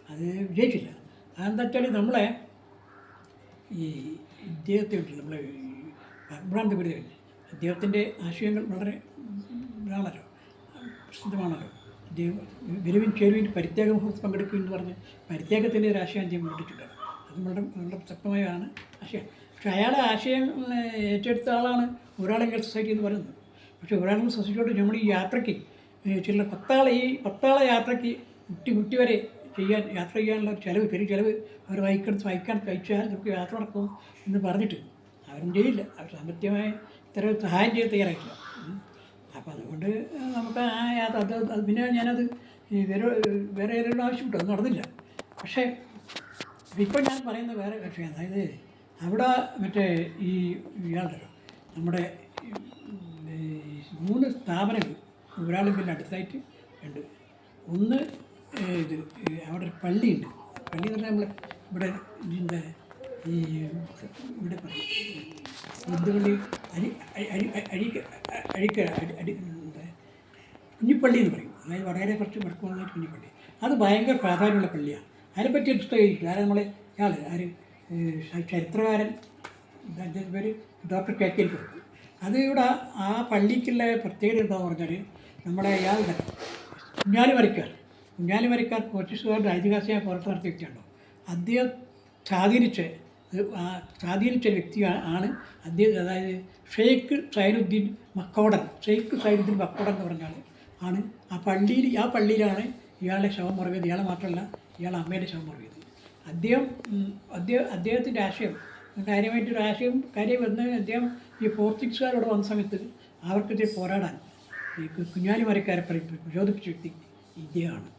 അത് വിജയിച്ചില്ല. അതെന്താ വെച്ചാൽ നമ്മളെ ഈ ഇദ്ദേഹത്തെ ഉണ്ടല്ലോ നമ്മളെ പത്മനാഭ ഗുരുദേവൻ, അദ്ദേഹത്തിൻ്റെ ആശയങ്ങൾ വളരെ ഇതാണല്ലോ, പ്രസിദ്ധമാണല്ലോ. അദ്ദേഹം ഗുരുവിൻ ചേരുവിൻ പരിത്യാഗ മുഹൂർത്തം പങ്കെടുക്കും എന്ന് പറഞ്ഞ് പരിത്യാഗത്തിൻ്റെ ഒരു ആശയം അദ്ദേഹം മുന്നോട്ടിട്ടുണ്ട്. അത് വളരെ ശക്തമായാണ് ആശയം. പക്ഷേ അയാളുടെ ആശയം ഏറ്റെടുത്ത ആളാണ് ഒരാളെങ്കിൽ സൊസൈറ്റി എന്ന് പറയുന്നത്. പക്ഷേ ഒരാളെങ്കിൽ സൊസൈറ്റിയോട് നമ്മൾ ഈ യാത്രയ്ക്ക് ചില 10 ആളെ യാത്രയ്ക്ക് ഊട്ടി വരെ യാത്ര ചെയ്യാനുള്ള ഒരു ചിലവ്, ചെറിയ ചിലവ് അവർ വായിക്കാൻ കഴിച്ചാൽ നമുക്ക് യാത്ര നടക്കും എന്ന് പറഞ്ഞിട്ട് അവരും ചെയ്യില്ല. അവർ സാമ്പത്തികമായി ഇത്തരം സഹായം ചെയ്ത് തയ്യാറായിട്ടില്ല. അപ്പോൾ അതുകൊണ്ട് നമുക്ക് ആ യാത്ര അത് പിന്നെ ഞാനത് വേറെ ആരോടും ആവശ്യപ്പെട്ടു, അത് നടന്നില്ല. പക്ഷേ ഇപ്പോൾ ഞാൻ പറയുന്ന വേറെ വിഷയം, അതായത് അവിടെ മറ്റേ ഈ ഇയാളുണ്ടല്ലോ നമ്മുടെ 3 സ്ഥാപനങ്ങൾ ഒരാളും അടുത്തായിട്ട് ഉണ്ട്. ഒന്ന് ഇത് അവിടെ ഒരു പള്ളിയുണ്ട്. പള്ളി എന്ന് പറഞ്ഞാൽ നമ്മൾ ഇവിടെ ഇതിൻ്റെ ഈ ഇവിടെ പറയും എന്തുകൊണ്ട് കുഞ്ഞിപ്പള്ളി എന്ന് പറയും. അതായത് വളരെ കുറച്ച് വടക്ക് വന്നിട്ട് കുഞ്ഞിപ്പള്ളി. അത് ഭയങ്കര പ്രാധാന്യമുള്ള പള്ളിയാണ്. അതിനെപ്പറ്റി ഇഷ്ടമായിരിക്കും. കാരണം നമ്മളെ ഇയാൾ ആര് ചരിത്രകാരൻ, അദ്ദേഹത്തിൻ്റെ പേര് ഡോക്ടർ KK കുറുപ്പ്. അത് ഇവിടെ ആ പള്ളിക്കുള്ള പ്രത്യേകത എന്താണെന്ന് പറഞ്ഞാൽ നമ്മുടെ ഇയാളുടെ കുഞ്ഞാലിമരക്കാർ പോർച്ചുഗീസുകാരുടെ ഐതിഹാസികമായ പുറത്ത് നടത്തിയ വ്യക്തിയുണ്ടോ, അദ്ദേഹം സ്വാധീനിച്ച വ്യക്തി ആണ് അദ്ദേഹം. അതായത് ഷെയ്ഖ് സൈനുദ്ദീൻ മക്കോടൻ എന്ന് പറഞ്ഞാൽ ആണ് ആ പള്ളിയിലാണ് ഇയാളുടെ ശവം മറവിയത്. ഇയാളെ മാത്രമല്ല, ഇയാളെ അമ്മേൻ്റെ ശവം മറവിയത്. അദ്ദേഹത്തിൻ്റെ ആശയം കാര്യം വന്ന് അദ്ദേഹം ഈ പോർച്ചുഗീസുകാരോട് വന്ന സമയത്ത് അവർക്കെതിരെ പോരാടാൻ ഈ കുഞ്ഞാലിമരക്കാരെ പ്രചോദിപ്പിച്ച വ്യക്തി ഇദ്ദേഹമാണ്.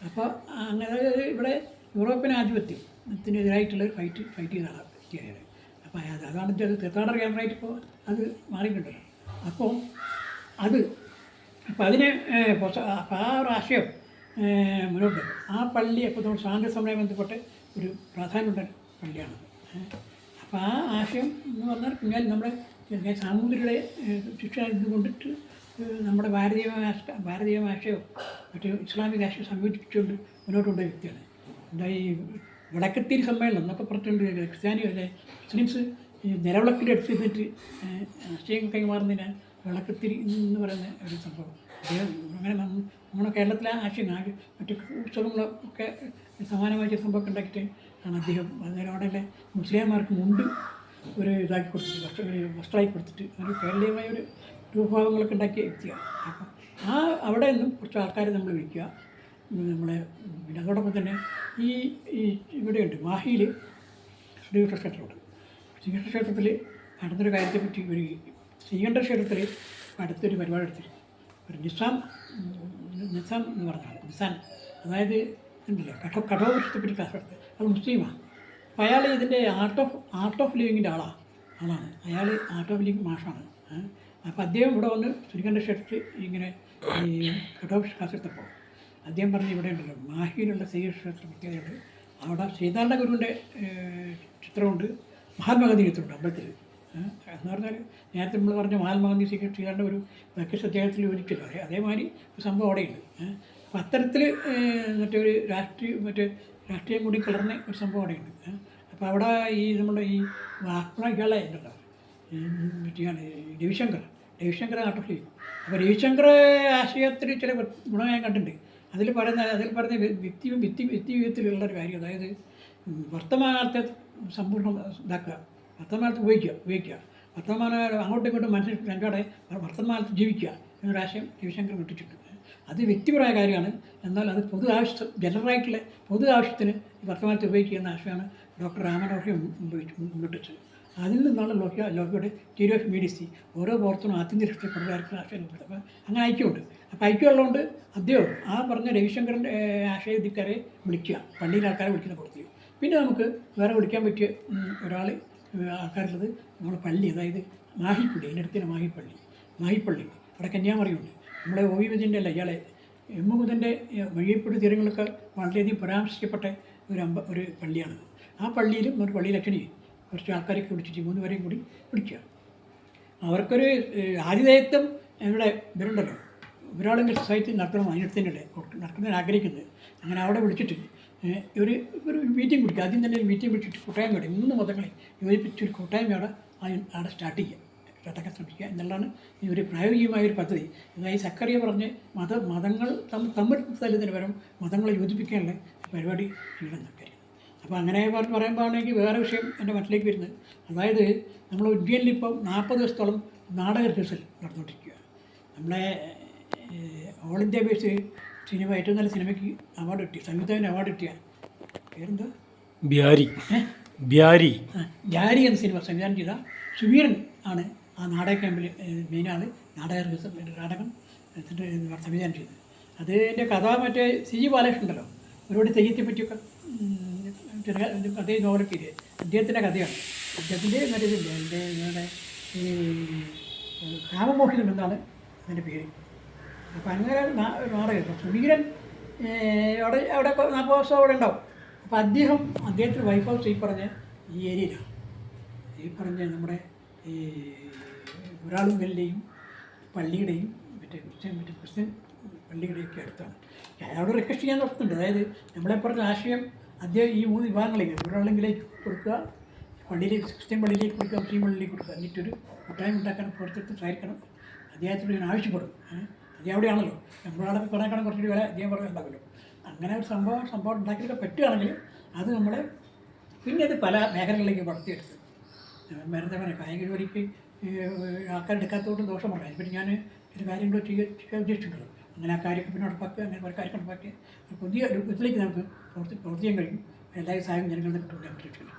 അപ്പോൾ അങ്ങനെ ഇവിടെ യൂറോപ്യൻ ആധിപത്യത്തിനെതിരായിട്ടുള്ള ഫൈറ്റ് ചെയ്ത വ്യക്തിയായത്. അപ്പോൾ അതാണ് തീർത്ഥാടന കേന്ദ്രമായിട്ട് ഇപ്പോൾ അത് മാറിയിട്ടുണ്ടല്ലോ. അപ്പോൾ അതിനെ അപ്പോൾ ആ ഒരു ആശയം മുന്നോട്ട് ആ പള്ളി അപ്പോൾ നമ്മൾ സ്വാതന്ത്ര്യ സമരവുമായി ബന്ധപ്പെട്ട് ഒരു പ്രാധാന്യമുള്ള പള്ളിയാണത്. അപ്പോൾ ആ ആശയം എന്ന് പറഞ്ഞാൽ നമ്മുടെ സാമൂതിരിയുടെ ശിക്ഷ ഇതുകൊണ്ടിട്ട് നമ്മുടെ ഭാരതീയ ഭാഷയോ മറ്റു ഇസ്ലാമിക ആശയം സംയോജിപ്പിച്ചുകൊണ്ട് മുന്നോട്ട് കൊണ്ടുപോയ വ്യക്തിയാണ്. എന്താ ഈ വിളക്കത്തിരി സമ്മേളനം എന്നൊക്കെ പറഞ്ഞിട്ടുണ്ട്. മുസ്ലിംസ് ഈ നിലവിളക്കിൻ്റെ അടുത്ത് നിന്നിട്ട് ആശയം കൈമാറുന്നതിന് വിളക്കത്തിരി എന്ന് പറയുന്ന ഒരു സംഭവം. അദ്ദേഹം അങ്ങനെ നമ്മുടെ കേരളത്തിലെ ആശയം മറ്റു ഉത്സവങ്ങളൊക്കെ സമാനമായ സംഭവമൊക്കെ ഉണ്ടാക്കിയിട്ട് ആണ് അദ്ദേഹം അതിനോടെ മുസ്ലിംമാർക്ക് മുണ്ട് ഒരു ഇതാക്കി കൊടുത്തിട്ട് വസ്ത്രമായി കൊടുത്തിട്ട് ഒരു കേരളീയമായ ഒരു രൂപഭാവങ്ങളൊക്കെ ഉണ്ടാക്കിയ വ്യക്തിയാണ്. അപ്പം അവിടെ നിന്നും കുറച്ച് ആൾക്കാരെ നമ്മൾ വിളിക്കുക. നമ്മുടെ പിന്നെ അതോടൊപ്പം തന്നെ ഈ ഇവിടെയുണ്ട് മാഹിയിൽ ശ്രീകൃഷ്ണ ക്ഷേത്രമുണ്ട്. ശ്രീകൃഷ്ണ ക്ഷേത്രത്തിൽ നടന്നൊരു കാര്യത്തെപ്പറ്റി ശ്രീകണ്ഠ ക്ഷേത്രത്തിൽ അടുത്തൊരു പരിപാടി എടുത്തിരുന്നു. ഒരു നിസാം എന്ന് പറഞ്ഞ ആൾ, നിസാൻ, അതായത് ഉണ്ടല്ലോ കഠോപരിഷത്തെപ്പറ്റി ക്ലാസ് എടുത്ത്, അത് മുസ്ലിമാണ്. അപ്പോൾ അയാൾ ഇതിൻ്റെ ആർട്ട് ഓഫ് ലിവിങ്ങിൻ്റെ ആളാണ്. അയാൾ ആർട്ട് ഓഫ് ലിവിങ് മാഷാണ്. അപ്പോൾ അദ്ദേഹം ഇവിടെ വന്ന് ശ്രീകണ്ഠ ക്ഷേത്രത്തിൽ ഇങ്ങനെ ഈ കഠോപരിഷത്ത് ക്ലാസ് എടുത്തപ്പോൾ അദ്ദേഹം പറഞ്ഞ് ഇവിടെ ഉണ്ടല്ലോ മാഹിയിലുള്ള ശ്രീകൃഷ്ണ ക്ഷേത്ര പ്രത്യേകതയുണ്ട്. അവിടെ ശ്രീനാരായണ ഗുരുവിൻ്റെ ചിത്രമുണ്ട്, മഹാത്മാഗാന്ധി ചിത്രമുണ്ട് അമ്പലത്തിൽ. എന്ന് പറഞ്ഞാൽ നേരത്തെ നമ്മൾ പറഞ്ഞ മഹാത്മാഗാന്ധി ശ്രീകണ്ഠ ഒരു വ്യക്തി അദ്ദേഹത്തിൽ യോജിച്ചല്ലോ, അതേമാതിരി ഒരു സംഭവം അവിടെയുണ്ട്. അപ്പോൾ അത്തരത്തിൽ മറ്റൊരു രാഷ്ട്രീയം കൂടി കലർന്ന ഒരു സംഭവം അവിടെയുണ്ട്. അപ്പോൾ അവിടെ ഈ നമ്മുടെ ഈ വാക്മകളെ ഉണ്ടല്ലോ മറ്റെയാണ് രവിശങ്കർ നാട്ടോഷി. അപ്പോൾ രവിശങ്കർ ആശയത്തിൽ ചില ഗുണം ഞാൻ കണ്ടിട്ടുണ്ട്. അതിൽ പറഞ്ഞ വ്യക്തിവിധത്തിലുള്ള ഒരു കാര്യം, അതായത് വർത്തമാനത്തെ സമ്പൂർണ്ണം ഇതാക്കുക, വർത്തമാനത്ത് ഉപയോഗിക്കുക, വർത്തമാനം അങ്ങോട്ടും ഇങ്ങോട്ടും മനുഷ്യൻ രണ്ടാടെ വർത്തമാനത്ത് ജീവിക്കുക എന്നൊരാശയം രവിശങ്കർ വിട്ടിട്ടുണ്ട്. അത് വ്യക്തിപരമായ കാര്യമാണ്. എന്നാൽ അത് ജനറലായിട്ടുള്ള പൊതു ആവശ്യത്തിന് വർത്തമാനത്തെ ഉപയോഗിക്കുക എന്ന ആശയമാണ് ഡോക്ടർ രാമനോഹം മുന്നോട്ടിച്ചത്. അതിൽ നിന്നാണ് ലോകയുടെ തിയറി ഓഫ് ഇമ്മീഡിയസി ഓരോ പ്രവർത്തനവും ആത്യന്തിക കൊടുക്കാർക്കുന്ന ആശയം. അപ്പോൾ അങ്ങനെ ഐക്യമുണ്ട്. അപ്പോൾ ഐക്യമുള്ളതുകൊണ്ട് അദ്ദേഹം ആ പറഞ്ഞ രവിശങ്കറിൻ്റെ ആശയവിധിക്കാരെ വിളിക്കുക, പള്ളിയിലെ ആൾക്കാരെ വിളിക്കുന്ന പ്രവർത്തിക്കും. പിന്നെ നമുക്ക് വേറെ വിളിക്കാൻ പറ്റിയ ഒരാൾ ആൾക്കാരുള്ളത് നമ്മുടെ പള്ളി, അതായത് മാഹിപ്പള്ളി, അതിനടുത്തിന് മാഹിപ്പള്ളി അവിടെ കന്യാകുമാരിയുണ്ട്. നമ്മുടെ OV അല്ല, ഇയാളെ എമ്മുകുതൻ്റെ വഴിയപ്പെട്ട് തീരങ്ങളൊക്കെ വളരെയധികം പരാമർശിക്കപ്പെട്ട ഒരു പള്ളിയാണത്. ആ പള്ളിയിലും ഒരു പള്ളി ലക്ഷണി കുറച്ച് ആൾക്കാരൊക്കെ വിളിച്ചിട്ട് 3 പേരെയും കൂടി വിളിക്കുക. അവർക്കൊരു ആതിഥേയത്വം ഇവിടെ ഇവരുണ്ടല്ലോ, ഒരാളെങ്കിലും സൊസൈറ്റി നടത്തണം, അതിനടുത്തന്നെ നടക്കുന്നതിന് ആഗ്രഹിക്കുന്നത്. അങ്ങനെ അവിടെ വിളിച്ചിട്ട് ഒരു മീറ്റിംഗ് വിളിക്കുക. ആദ്യം തന്നെ ഒരു മീറ്റിംഗ് വിളിച്ചിട്ട് കൂട്ടായ്മ വേണം, 3 മതങ്ങളെ യോജിപ്പിച്ചൊരു കൂട്ടായ്മ അവിടെ സ്റ്റാർട്ട് ചെയ്യാൻ ശ്രമിക്കുക എന്നുള്ളതാണ് ഈ ഒരു പ്രായോഗികമായൊരു പദ്ധതി. അതായത് സക്കറിയ പറഞ്ഞ് മതങ്ങൾ തമ്മിൽ തല്ലുന്നതിന് പകരം മതങ്ങളെ യോജിപ്പിക്കാനുള്ള പരിപാടി ചെയ്യണം കാര്യം. അപ്പോൾ അങ്ങനെ പറയുമ്പോഴാണെങ്കിൽ വേറെ വിഷയം എൻ്റെ മനസ്സിലേക്ക് വരുന്നത്, അതായത് നമ്മൾ ഇന്ത്യയിൽ ഇപ്പോൾ 40 ദിവസത്തോളം നാടക റിഹേഴ്സൽ നടന്നുകൊണ്ടിരിക്കുക. നമ്മളെ ഓൾ ഇന്ത്യ ബേസ് സിനിമ ഏറ്റവും നല്ല സിനിമയ്ക്ക് അവാർഡ് കിട്ടി, സംവിധായകന് അവാർഡ് കിട്ടിയ പേരെന്താ, ബ്യാരി എന്ന സിനിമ സംവിധാനം ചെയ്ത സുവീരൻ ആണ് ആ നാടക ക്യാമ്പിൽ മെയിനാണ് നാടകം സംവിധാനം ചെയ്തത്. അതിൻ്റെ കഥ മറ്റേ CG ബാലകൃഷ്ണൻ ഉണ്ടല്ലോ, ഒരുപാട് തെയ്യത്തെ പറ്റിയൊക്കെ അതേ നോവലൊക്കെ ഇല്ലേ, അദ്ദേഹത്തിൻ്റെ കഥയാണ്. അദ്ദേഹത്തിൻ്റെ മറ്റേതില്ല, എൻ്റെ ഈ രാമമോഹിതം എന്നാണ് അതിൻ്റെ പേര്. അപ്പം അങ്ങനെ നാടകം സുവീരൻ അവിടെ 40 ദിവസം അവിടെ ഉണ്ടാവും. അപ്പോൾ അദ്ദേഹത്തിൻ്റെ വൈഫ് ഹൗസ് ഈ പറഞ്ഞ ഈ ഏരിയയിലാണ്, ഈ പറഞ്ഞ നമ്മുടെ ഈ ഒരാളുങ്കലിൻ്റെയും പള്ളിയുടെയും ക്രിസ്ത്യൻ പള്ളികളുടെയൊക്കെ അടുത്താണ്. അയാളോട് റിക്വസ്റ്റ് ചെയ്യാൻ നടത്തുന്നുണ്ട്. അതായത് നമ്മളെ പറഞ്ഞ ആശയം അദ്ദേഹം ഈ 3 വിഭാഗങ്ങളിലേക്ക് ഒരാളെങ്കിലേക്ക് കൊടുക്കുക, പള്ളിയിലേക്ക് ക്രിസ്ത്യൻ പള്ളിയിലേക്ക് കൊടുക്കുക, മുസ്ലിം പള്ളിയിലേക്ക് കൊടുക്കുക, എന്നിട്ടൊരു കൂട്ടായ്മ ഉണ്ടാക്കാൻ പുറത്തെടുത്ത് സഹായിക്കണം. അദ്ദേഹത്തോട് ഞാൻ ആവശ്യപ്പെടും. അദ്ദേഹം അവിടെയാണല്ലോ, നമ്മളാളൊക്കെ കുറേക്കാളും കുറച്ചുകൂടി വില അദ്ദേഹം ഉണ്ടാകുമല്ലോ. അങ്ങനെ ഒരു സംഭവം ഉണ്ടാക്കിയൊക്കെ പറ്റുകയാണെങ്കിൽ അത് നമ്മൾ പിന്നെ അത് പല മേഖലകളിലേക്ക് വളർത്തിയെടുത്ത് നേരത്തെ പറയാം, കായിക ജോലിക്ക് ആൾക്കാരെടുക്കാത്തതുകൊണ്ട് ദോഷം പറയാം. പിന്നെ ഞാൻ ചില കാര്യങ്ങൾ ചെയ്യാൻ ഉദ്ദേശിച്ചിട്ടുണ്ടല്ലോ. അങ്ങനെ ആ കാര്യമൊക്കെ പിന്നെ നടപ്പാക്കുക, അങ്ങനെ പല കാര്യങ്ങൾ നടപ്പാക്കി പുതിയ ഒരു ഇതിലേക്ക് നമുക്ക് പ്രവർത്തിക്കാൻ കഴിയും. എല്ലാവരും സഹായം ജനങ്ങളിൽ നിന്ന് കിട്ടുമെന്ന് ഞാൻ പ്രതീക്ഷിക്കുന്നു.